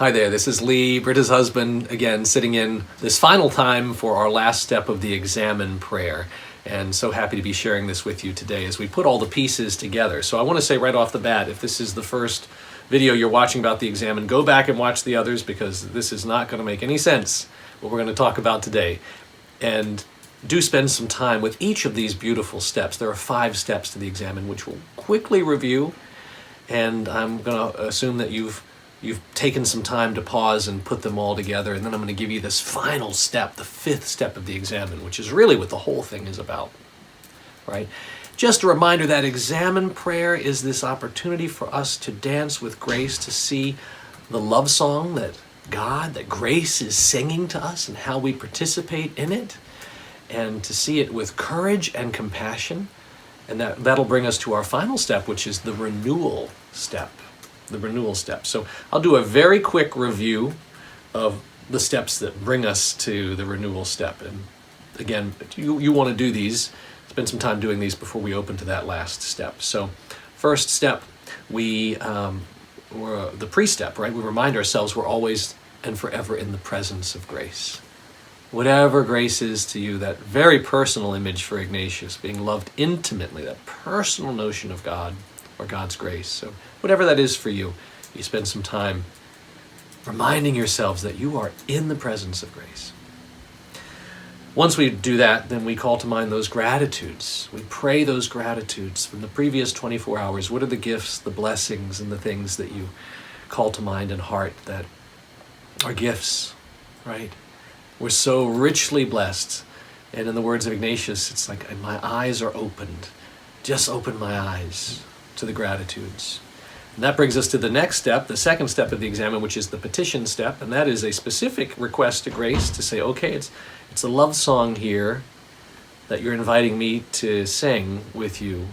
Hi there, this is Lee, Britta's husband, again sitting in this final time for our last step of the Examen Prayer. And so happy to be sharing this with you today as we put all the pieces together. So I want to say right off the bat, if this is the first video you're watching about the Examen, go back and watch the others because this is not going to make any sense, what we're going to talk about today. And do spend some time with each of these beautiful steps. There are 5 steps to the Examen, which we'll quickly review. And I'm going to assume that you've taken some time to pause and put them all together, and then I'm going to give you this final step, the 5th step of the Examen, which is really what the whole thing is about, right? Just a reminder that Examen Prayer is this opportunity for us to dance with grace, to see the love song that grace is singing to us and how we participate in it, and to see it with courage and compassion. And that'll bring us to our final step, which is the Renewal Step. The Renewal Step. So I'll do a very quick review of the steps that bring us to the Renewal Step. And again, you want to do these, spend some time doing these before we open to that last step. So first step, the pre-step, right? We remind ourselves we're always and forever in the presence of grace. Whatever grace is to you, that very personal image for Ignatius, being loved intimately, that personal notion of God or God's grace. So whatever that is for you, you spend some time reminding yourselves that you are in the presence of grace. Once we do that, then we call to mind those gratitudes. We pray those gratitudes from the previous 24 hours. What are the gifts, the blessings, and the things that you call to mind in heart that are gifts, right? We're so richly blessed. And in the words of Ignatius, it's like my eyes are opened. Just open my eyes to the gratitudes. And that brings us to the next step, the second step of the Examen, which is the petition step, and that is a specific request to grace to say, okay, it's a love song here that you're inviting me to sing with you.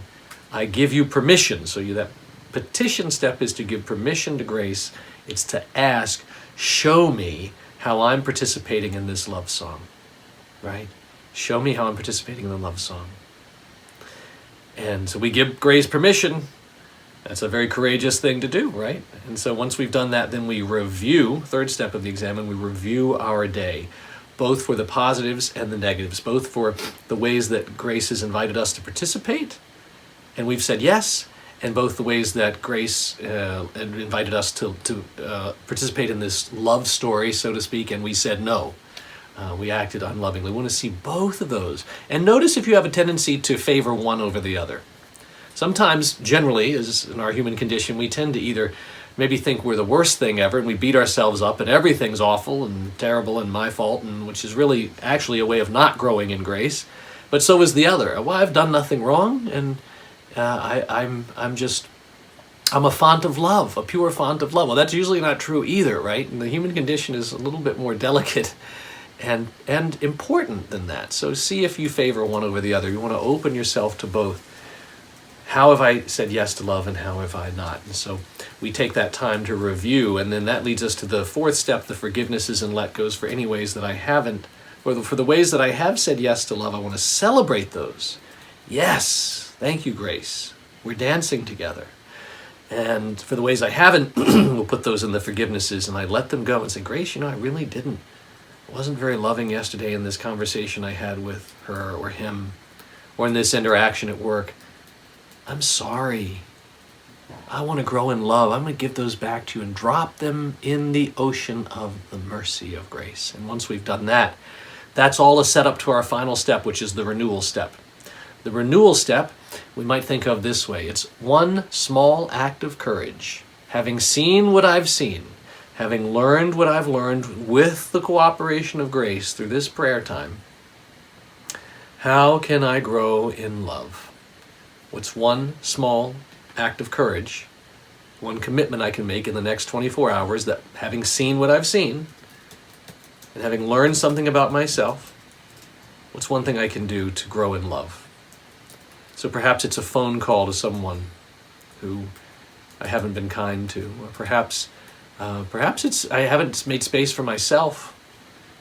I give you permission. So that petition step is to give permission to grace. It's to ask, show me how I'm participating in this love song, right? Show me how I'm participating in the love song. And so we give grace permission. That's a very courageous thing to do, right? And so once we've done that, then we review, third step of the Examen, we review our day, both for the positives and the negatives, both for the ways that grace has invited us to participate, and we've said yes, and both the ways that grace invited us to participate in this love story, so to speak, and we said no. We acted unlovingly. We want to see both of those. And notice if you have a tendency to favor one over the other. Sometimes, generally, as in our human condition, we tend to either maybe think we're the worst thing ever and we beat ourselves up and everything's awful and terrible and my fault, and which is really actually a way of not growing in grace. But so is the other. Well, I've done nothing wrong, and I'm a font of love, a pure font of love. Well, that's usually not true either, right? And the human condition is a little bit more delicate and important than that. So see if you favor one over the other. You want to open yourself to both. How have I said yes to love and how have I not? And so we take that time to review, and then that leads us to the 4th step, the forgivenesses and let goes for any ways that I haven't, for the ways that I have said yes to love. I want to celebrate those. Yes, thank you, grace. We're dancing together. And for the ways I haven't, we'll put those in the forgivenesses, and I let them go and say, grace, I really wasn't very loving yesterday in this conversation I had with her or him, or in this interaction at work. I'm sorry. I want to grow in love. I'm going to give those back to you and drop them in the ocean of the mercy of grace. And once we've done that, that's all a setup to our final step, which is the Renewal Step. The Renewal Step, we might think of this way. It's one small act of courage. Having seen what I've seen, having learned what I've learned with the cooperation of grace through this prayer time, how can I grow in love? What's one small act of courage, one commitment I can make in the next 24 hours that having seen what I've seen and having learned something about myself, what's one thing I can do to grow in love? So perhaps it's a phone call to someone who I haven't been kind to, or perhaps it's I haven't made space for myself,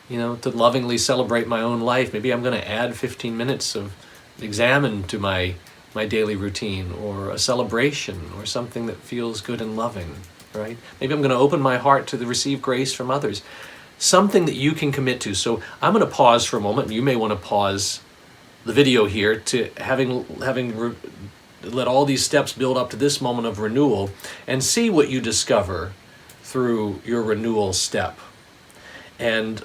to lovingly celebrate my own life. Maybe I'm going to add 15 minutes of Examen to my daily routine, or a celebration, or something that feels good and loving, right? Maybe I'm going to open my heart to receive grace from others. Something that you can commit to. So I'm going to pause for a moment. You may want to pause the video here to having let all these steps build up to this moment of renewal and see what you discover through your renewal step. And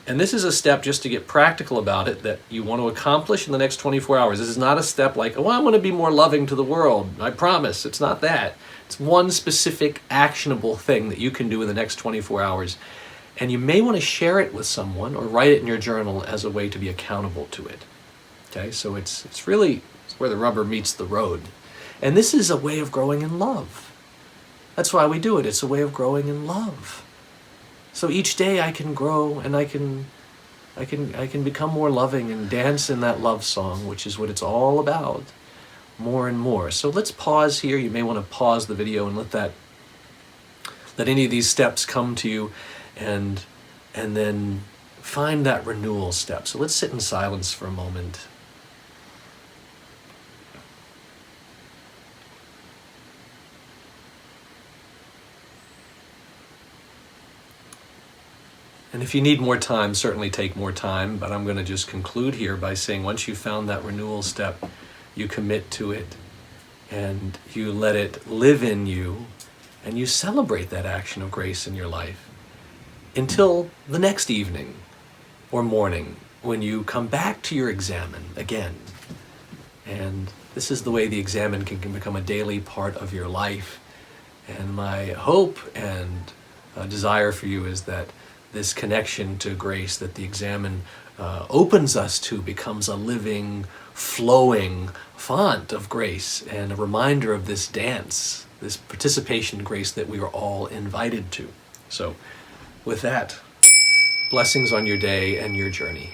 this is a step, just to get practical about it, that you want to accomplish in the next 24 hours. This is not a step like, oh, I'm going to be more loving to the world. I promise. It's not that. It's one specific actionable thing that you can do in the next 24 hours. And you may want to share it with someone or write it in your journal as a way to be accountable to it. Okay, so it's really where the rubber meets the road. And this is a way of growing in love. That's why we do it. It's a way of growing in love. So each day I can grow and I can become more loving and dance in that love song, which is what it's all about, more and more. So let's pause here. You may want to pause the video and let any of these steps come to you, and then find that renewal step. So let's sit in silence for a moment. And if you need more time, certainly take more time, but I'm going to just conclude here by saying once you've found that renewal step, you commit to it and you let it live in you, and you celebrate that action of grace in your life until the next evening or morning when you come back to your examen again. And this is the way the examen can become a daily part of your life. And my hope and desire for you is that this connection to grace that the examen opens us to becomes a living, flowing font of grace and a reminder of this dance, this participation in grace that we are all invited to. So with that, blessings on your day and your journey.